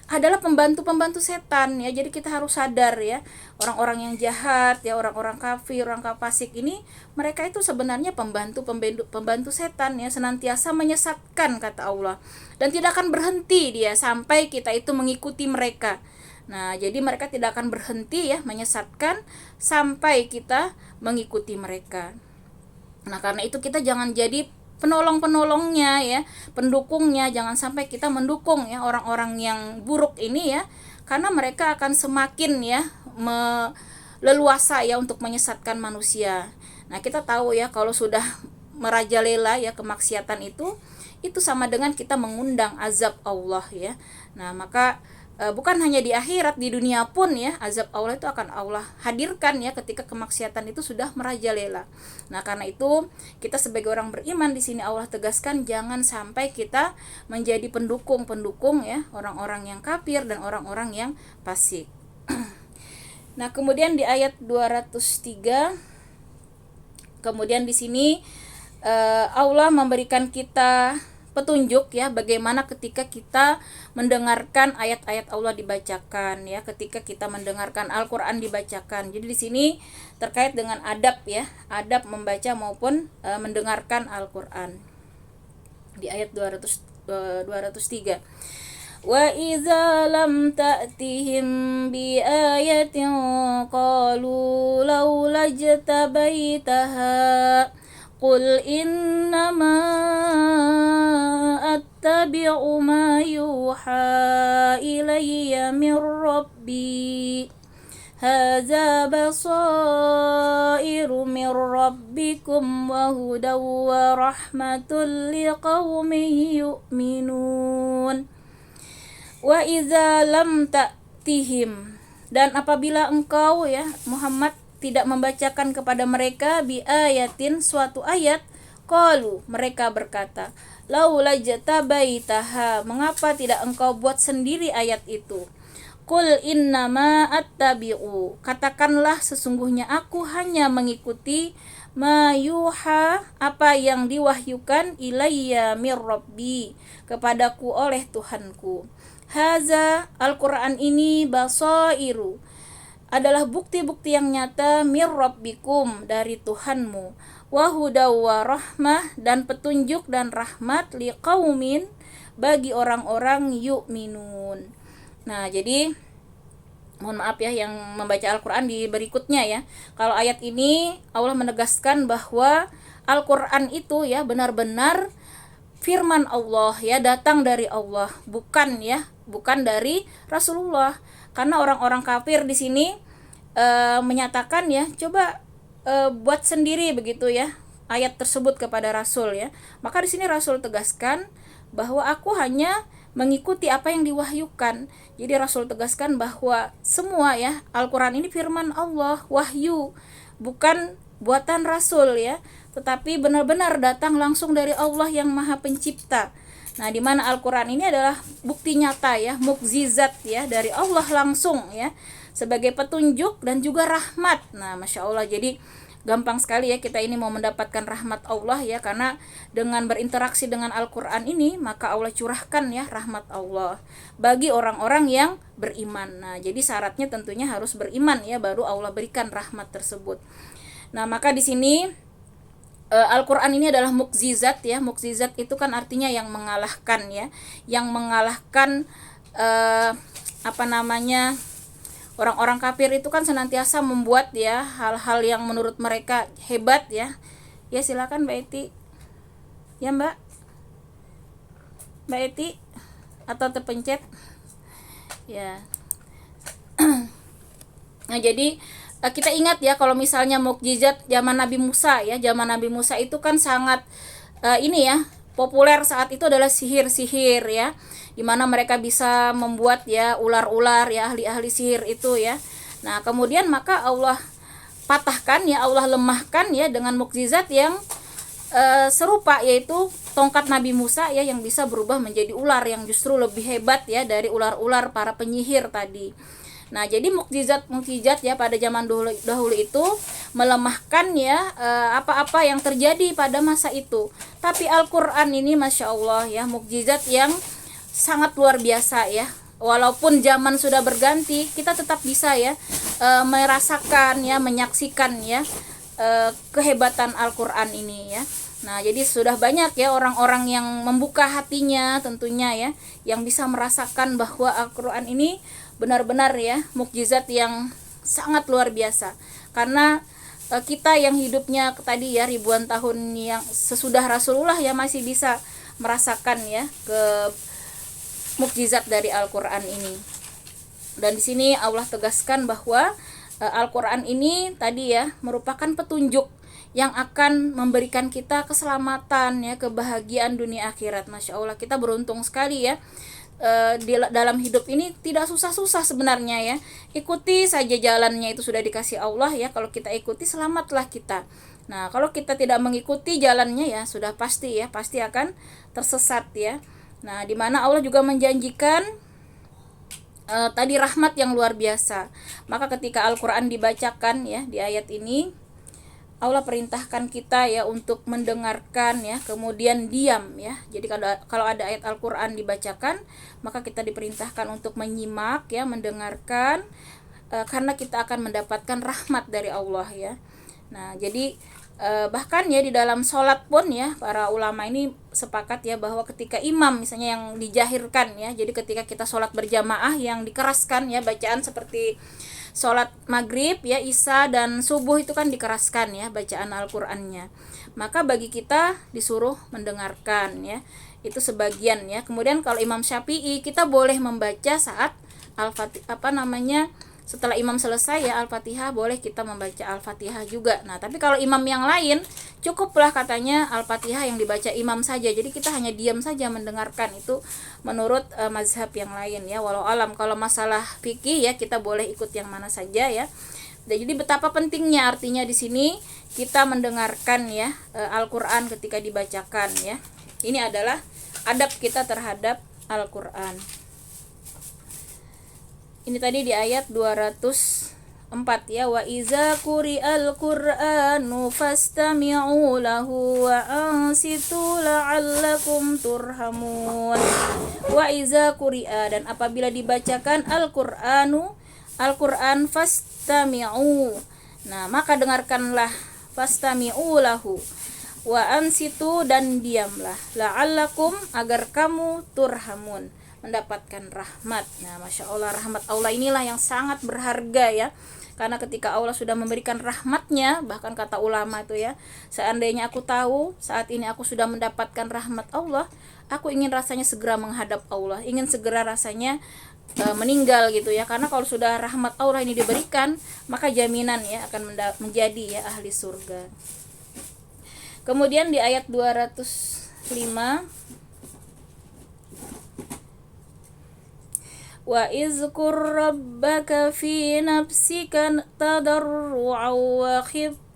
adalah pembantu-pembantu setan ya. Jadi kita harus sadar ya, orang-orang yang jahat ya, orang-orang kafir, orang fasik ini, mereka itu sebenarnya pembantu setan ya, senantiasa menyesatkan kata Allah, dan tidak akan berhenti dia sampai kita itu mengikuti mereka. Nah, jadi mereka tidak akan berhenti ya menyesatkan sampai kita mengikuti mereka. Nah, karena itu kita jangan jadi penolong-penolongnya ya, pendukungnya. Jangan sampai kita mendukung ya orang-orang yang buruk ini ya, karena mereka akan semakin ya leluasa ya untuk menyesatkan manusia. Nah, kita tahu ya kalau sudah merajalela ya kemaksiatan itu sama dengan kita mengundang azab Allah ya. Nah, maka bukan hanya di akhirat, di dunia pun ya azab Allah itu akan Allah hadirkan ya ketika kemaksiatan itu sudah merajalela. Nah, karena itu kita sebagai orang beriman di sini Allah tegaskan jangan sampai kita menjadi pendukung ya orang-orang yang kafir dan orang-orang yang fasik. Nah, kemudian di ayat 203 kemudian di sini Allah memberikan kita petunjuk ya bagaimana ketika kita mendengarkan ayat-ayat Allah dibacakan ya, ketika kita mendengarkan Al-Qur'an dibacakan. Jadi di sini terkait dengan adab ya, adab membaca maupun mendengarkan Al-Qur'an. Di ayat 203. Wa idza lam ta'tihim bi ayatin qalu laula jtabaitaha qul innama attabi'u ma yuha ilayya min rabbi hadza basairu min rabbikum wa hudaw wa rahmatul liqaumin yu'minun. Wa idza lam ta'tihim, dan apabila engkau ya Muhammad tidak membacakan kepada mereka bi ayatin, suatu ayat, qalu, mereka berkata, laula jatabaitaha, mengapa tidak engkau buat sendiri ayat itu. Qul innama attabi'u, katakanlah sesungguhnya aku hanya mengikuti ma yuha, apa yang diwahyukan, ilayya mir rabbi, kepadaku oleh Tuhanku. Haza, Al-Quran ini, basairu, adalah bukti-bukti yang nyata, mir rabbikum, dari Tuhanmu, wa hudaw wa rahmah, dan petunjuk dan rahmat, liqaumin, bagi orang-orang yu'minun. Nah, jadi mohon maaf ya yang membaca Al-Quran di berikutnya ya. Kalau ayat ini Allah menegaskan bahwa Al-Quran itu ya benar-benar firman Allah ya, datang dari Allah, bukan dari Rasulullah. Karena orang-orang kafir di sini menyatakan ya, coba buat sendiri begitu ya ayat tersebut kepada Rasul ya. Maka di sini Rasul tegaskan bahwa aku hanya mengikuti apa yang diwahyukan. Jadi Rasul tegaskan bahwa semua ya Al-Quran ini firman Allah, wahyu, bukan buatan Rasul ya, tetapi benar-benar datang langsung dari Allah yang Maha Pencipta. Nah, di mana Al-Quran ini adalah bukti nyata ya, mukjizat ya dari Allah langsung ya, sebagai petunjuk dan juga rahmat. Nah, Masya Allah, jadi gampang sekali ya kita ini mau mendapatkan rahmat Allah ya, karena dengan berinteraksi dengan Al-Quran ini maka Allah curahkan ya rahmat Allah bagi orang-orang yang beriman. Nah, jadi syaratnya tentunya harus beriman ya, baru Allah berikan rahmat tersebut. Nah, maka di sini Al-Quran ini adalah mukjizat ya. Mukjizat itu kan artinya yang mengalahkan ya, yang mengalahkan orang-orang kafir itu kan senantiasa membuat ya hal-hal yang menurut mereka hebat ya. Ya silakan Mbak Eti. Ya Mbak Eti, atau terpencet ya. Nah, jadi kita ingat ya kalau misalnya mukjizat zaman Nabi Musa ya, zaman Nabi Musa itu kan sangat ini ya, populer saat itu adalah sihir-sihir ya, dimana mereka bisa membuat ya ular-ular ya, ahli-ahli sihir itu ya. Nah, kemudian maka Allah patahkan ya, Allah lemahkan ya dengan mukjizat yang serupa, yaitu tongkat Nabi Musa ya, yang bisa berubah menjadi ular, yang justru lebih hebat ya dari ular-ular para penyihir tadi. Nah, jadi mukjizat ya pada zaman dahulu itu melemahkan ya apa-apa yang terjadi pada masa itu. Tapi Al-Quran ini Masya Allah ya, mukjizat yang sangat luar biasa ya. Walaupun zaman sudah berganti, kita tetap bisa ya merasakan ya, menyaksikan ya kehebatan Al-Quran ini ya. Nah, jadi sudah banyak ya orang-orang yang membuka hatinya tentunya ya, yang bisa merasakan bahwa Al-Quran ini benar-benar ya mukjizat yang sangat luar biasa. Karena kita yang hidupnya tadi ya ribuan tahun yang sesudah Rasulullah ya masih bisa merasakan ya ke mukjizat dari Al-Quran ini. Dan di sini Allah tegaskan bahwa Al-Quran ini tadi ya merupakan petunjuk yang akan memberikan kita keselamatan ya, kebahagiaan dunia akhirat. Masya Allah, kita beruntung sekali ya. Dalam hidup ini tidak susah-susah sebenarnya ya. Ikuti saja jalannya, itu sudah dikasih Allah ya. Kalau kita ikuti, selamatlah kita. Nah, kalau kita tidak mengikuti jalannya ya, sudah pasti ya, pasti akan tersesat ya. Nah, di mana Allah juga menjanjikan tadi rahmat yang luar biasa. Maka ketika Al-Quran dibacakan ya di ayat ini, Allah perintahkan kita ya untuk mendengarkan ya, kemudian diam ya. Jadi kalau ada ayat Al-Quran dibacakan, maka kita diperintahkan untuk menyimak ya, mendengarkan, karena kita akan mendapatkan rahmat dari Allah ya. Nah, jadi bahkan ya di dalam sholat pun ya, para ulama ini sepakat ya bahwa ketika imam misalnya yang dijahirkan ya, jadi ketika kita sholat berjamaah yang dikeraskan ya bacaan, seperti sholat maghrib ya, isya dan subuh itu kan dikeraskan ya bacaan Al-Qur'annya, maka bagi kita disuruh mendengarkan ya, itu sebagian ya. Kemudian kalau Imam Syafi'i, kita boleh membaca saat setelah imam selesai ya Al-Fatihah, boleh kita membaca Al-Fatihah juga. Nah, tapi kalau imam yang lain, cukuplah katanya Al-Fatihah yang dibaca imam saja. Jadi kita hanya diam saja mendengarkan, itu menurut mazhab yang lain ya. Walau alam, kalau masalah fikih ya kita boleh ikut yang mana saja ya. Jadi betapa pentingnya artinya di sini kita mendengarkan ya Al-Qur'an ketika dibacakan ya. Ini adalah adab kita terhadap Al-Qur'an. Ini tadi di ayat 204 ya, wa iza quri'al qur'anu fastami'u lahu wa ansitu la'allakum turhamun. Wa iza quri'a, dan apabila dibacakan Al-Qur'an fastami'u, nah maka dengarkanlah, fastami'u lahu wa ansitu, dan diamlah, la'allakum, agar kamu turhamun, mendapatkan rahmat. Nah, Masya Allah, rahmat Allah inilah yang sangat berharga ya, Karena ketika Allah sudah memberikan rahmatnya, bahkan kata ulama itu ya, seandainya aku tahu saat ini aku sudah mendapatkan rahmat Allah, aku ingin rasanya segera menghadap Allah, ingin segera rasanya meninggal gitu ya. Karena kalau sudah rahmat Allah ini diberikan, maka jaminan ya akan menjadi ya ahli surga. Kemudian di ayat 205, wa izkur rabbaka fi nafsika tadarru'an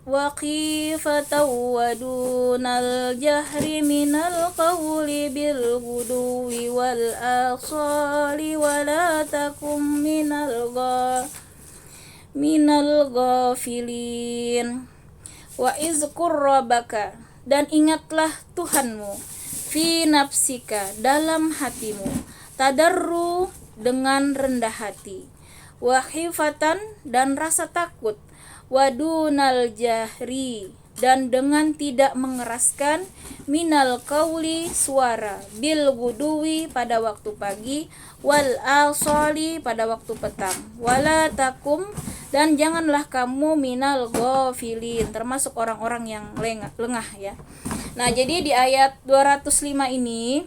wa khifatan wa dunal jahri minal qawli bil ghuduwi wal asali wa la takum minal ghafilin. Wa izkur rabbaka, dan ingatlah Tuhanmu, fi nafsika, dalam hatimu, tadarru, dengan rendah hati, wa khifatan, dan rasa takut, wa dunal jahri, dan dengan tidak mengeraskan, minal qauli, suara, bil guduwi, pada waktu pagi, wal asali, pada waktu petang, wala takum, dan janganlah kamu minal ghafilin, termasuk orang-orang yang lengah ya. Nah, jadi di ayat 205 ini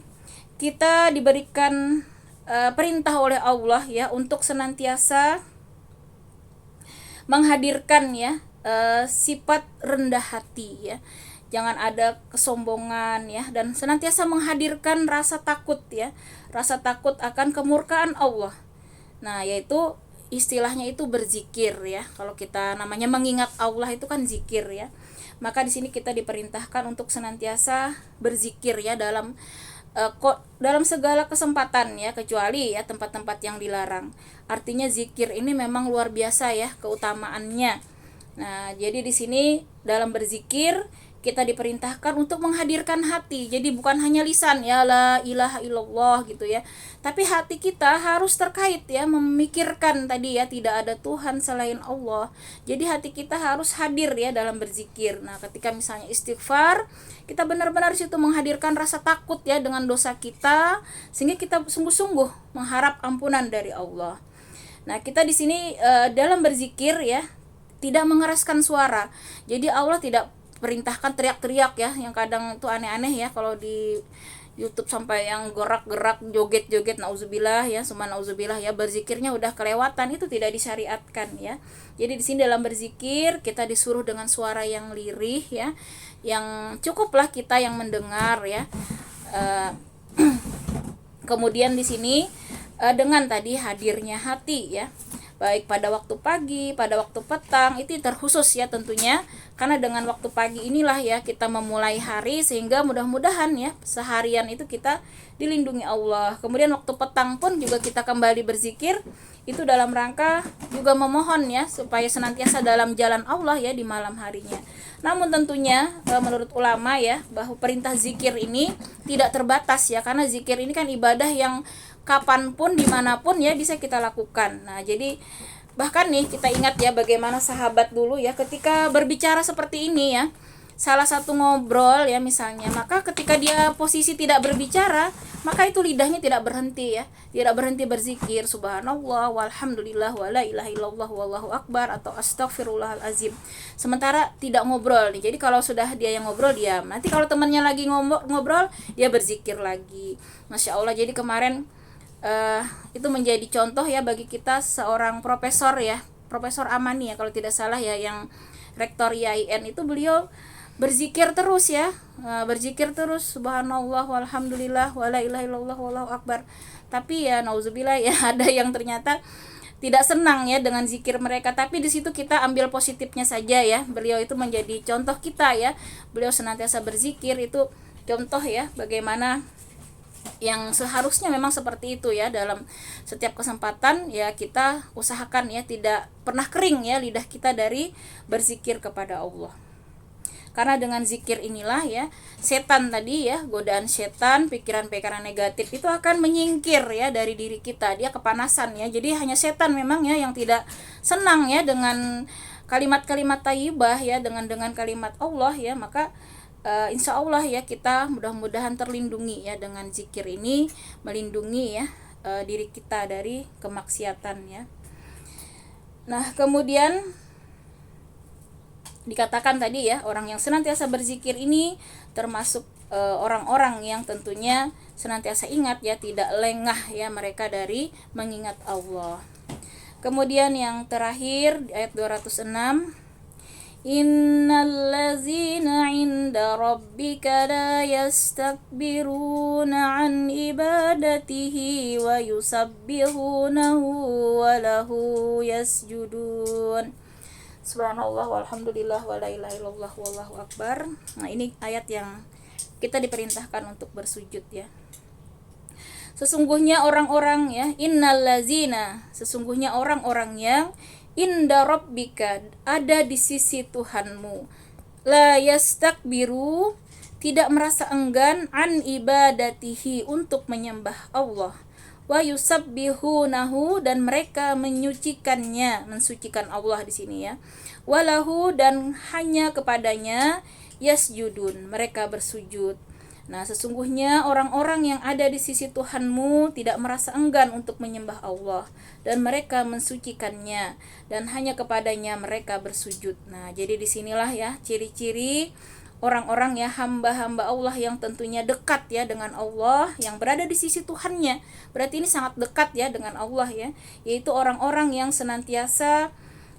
kita diberikan perintah oleh Allah ya untuk senantiasa menghadirkan ya sifat rendah hati ya. Jangan ada kesombongan ya, dan senantiasa menghadirkan rasa takut ya. Rasa takut akan kemurkaan Allah. Nah, yaitu istilahnya itu berzikir ya. Kalau kita namanya mengingat Allah itu kan zikir ya. Maka di sini kita diperintahkan untuk senantiasa berzikir ya dalam segala kesempatan ya, kecuali ya tempat-tempat yang dilarang. Artinya zikir ini memang luar biasa ya keutamaannya. Nah, jadi di sini dalam berzikir kita diperintahkan untuk menghadirkan hati. Jadi bukan hanya lisan ya la ilaha illallah gitu ya, tapi hati kita harus terkait ya, memikirkan tadi ya tidak ada Tuhan selain Allah. Jadi hati kita harus hadir ya dalam berzikir. Nah, ketika misalnya istighfar, kita benar-benar situ menghadirkan rasa takut ya dengan dosa kita, sehingga kita sungguh-sungguh mengharap ampunan dari Allah. Nah, kita di sini dalam berzikir ya tidak mengeraskan suara. Jadi Allah tidak perintahkan teriak-teriak ya, yang kadang itu aneh-aneh ya kalau di YouTube sampai yang gerak-gerak, joget-joget, nauzubillah ya, summa nauzubillah ya, berzikirnya udah kelewatan, itu tidak disyariatkan ya. Jadi di sini dalam berzikir kita disuruh dengan suara yang lirih ya, yang cukuplah kita yang mendengar ya. Kemudian di sini dengan tadi hadirnya hati ya, baik pada waktu pagi, pada waktu petang, itu terkhusus ya tentunya, karena dengan waktu pagi inilah ya kita memulai hari, sehingga mudah-mudahan ya seharian itu kita dilindungi Allah. Kemudian waktu petang pun juga kita kembali berzikir, itu dalam rangka juga memohon ya supaya senantiasa dalam jalan Allah ya di malam harinya. Namun tentunya menurut ulama ya, bahwa perintah zikir ini tidak terbatas ya, karena zikir ini kan ibadah yang kapanpun dimanapun ya bisa kita lakukan. Nah, jadi bahkan nih kita ingat ya bagaimana sahabat dulu ya ketika berbicara seperti ini ya, salah satu ngobrol ya misalnya, maka ketika dia posisi tidak berbicara, maka itu lidahnya tidak berhenti ya, tidak berhenti berzikir subhanallah walhamdulillah wala ilaha illallah wallahu akbar atau astagfirullahalazim, sementara tidak ngobrol nih. Jadi kalau sudah dia yang ngobrol, diam. Nanti kalau temannya lagi ngobrol, dia berzikir lagi. Masya Allah. Jadi kemarin itu menjadi contoh ya bagi kita, seorang profesor ya, Profesor Amani ya kalau tidak salah ya, yang rektor IAIN itu, beliau berzikir terus ya, berzikir terus subhanallah walhamdulillah wala ilaha illallah wallahu akbar. Tapi ya nauzubillah ya, ada yang ternyata tidak senang ya dengan zikir mereka, tapi di situ kita ambil positifnya saja ya. Beliau itu menjadi contoh kita ya, beliau senantiasa berzikir, itu contoh ya bagaimana yang seharusnya memang seperti itu ya. Dalam setiap kesempatan ya kita usahakan ya tidak pernah kering ya lidah kita dari berzikir kepada Allah. Karena dengan zikir inilah ya setan tadi ya, godaan setan, pikiran-pikiran negatif itu akan menyingkir ya dari diri kita, dia kepanasan ya. Jadi hanya setan memang ya yang tidak senang ya dengan kalimat-kalimat thayyibah ya, dengan kalimat Allah ya. Maka insya Allah ya kita mudah-mudahan terlindungi ya dengan zikir ini, melindungi ya diri kita dari kemaksiatan ya. Nah, kemudian dikatakan tadi ya, orang yang senantiasa berzikir ini termasuk orang-orang yang tentunya senantiasa ingat ya, tidak lengah ya mereka dari mengingat Allah. Kemudian yang terakhir di ayat 206, Innallazina 'inda rabbika la yastakbiruna 'an ibadatihi wa yusabbihunahu wa lahu yasjudun. Subhanallah walhamdulillah wa la ilaha illallah wallahu akbar. Nah, ini ayat yang kita diperintahkan untuk bersujud ya. Sesungguhnya orang-orang ya, innallazina, sesungguhnya orang-orang yang inda rabbika, ada di sisi Tuhanmu, la yastakbiru, tidak merasa enggan, an ibadatihi, untuk menyembah Allah, wa yusabbihunahu, dan mereka menyucikannya, mensucikan Allah di sini ya, walahu, dan hanya kepadanya, yasjudun, mereka bersujud. Nah, sesungguhnya orang-orang yang ada di sisi Tuhanmu tidak merasa enggan untuk menyembah Allah, dan mereka mensucikannya, dan hanya kepadanya mereka bersujud. Nah, jadi disinilah ya ciri-ciri orang-orang ya, hamba-hamba Allah yang tentunya dekat ya dengan Allah, yang berada di sisi Tuhannya. Berarti ini sangat dekat ya dengan Allah ya, yaitu orang-orang yang senantiasa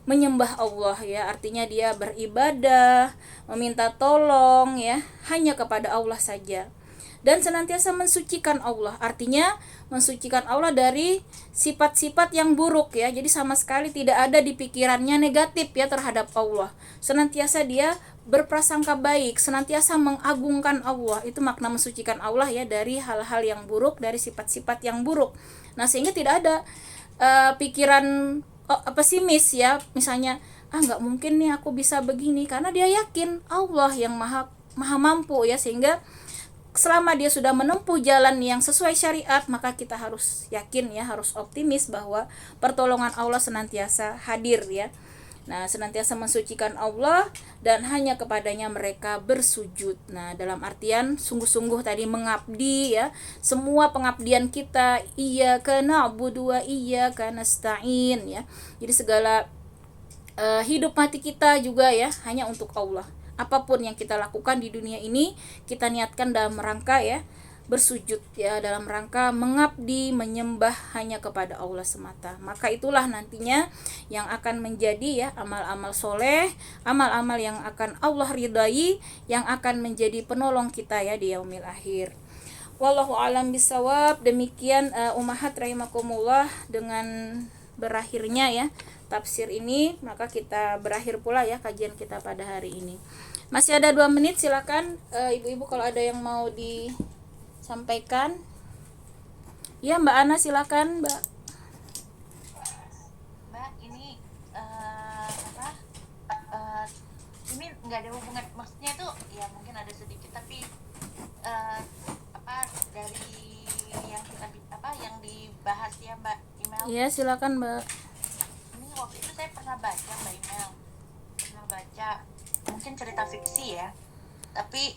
menyembah Allah ya, artinya dia beribadah, meminta tolong ya, hanya kepada Allah saja, dan senantiasa mensucikan Allah, artinya mensucikan Allah dari sifat-sifat yang buruk ya. Jadi sama sekali tidak ada di pikirannya negatif ya terhadap Allah, senantiasa dia berprasangka baik, senantiasa mengagungkan Allah. Itu makna mensucikan Allah ya, dari hal-hal yang buruk, dari sifat-sifat yang buruk. Nah, sehingga tidak ada pikiran pesimis ya, misalnya nggak mungkin nih aku bisa begini, karena dia yakin Allah yang maha mampu ya, sehingga selama dia sudah menempuh jalan yang sesuai syariat, maka kita harus yakin ya, harus optimis bahwa pertolongan Allah senantiasa hadir ya. Nah, senantiasa mensucikan Allah dan hanya kepadanya mereka bersujud. Nah, dalam artian sungguh-sungguh tadi mengabdi ya. Semua pengabdian kita iyyaka na'budu wa iyyaka nasta'in ya. Jadi segala hidup mati kita juga ya hanya untuk Allah. Apapun yang kita lakukan di dunia ini, kita niatkan dalam rangka ya bersujud ya, dalam rangka mengabdi, menyembah hanya kepada Allah semata. Maka itulah nantinya yang akan menjadi ya amal-amal soleh, amal-amal yang akan Allah ridai, yang akan menjadi penolong kita ya di yaumil akhir. Wallahu alam bisawab. Demikian ummahat rahimakumullah, dengan berakhirnya ya tafsir ini, maka kita berakhir pula ya kajian kita pada hari ini. Masih ada 2 menit, silakan ibu-ibu kalau ada yang mau disampaikan. Ya, Mbak Ana silakan, Mbak. Mbak, ini ini nggak ada hubungan, maksudnya itu ya mungkin ada sedikit, tapi dari yang kita yang dibahas ya Mbak email. Iya, silakan Mbak. Ini waktu itu saya pernah baca Mbak email, mungkin cerita fiksi ya, tapi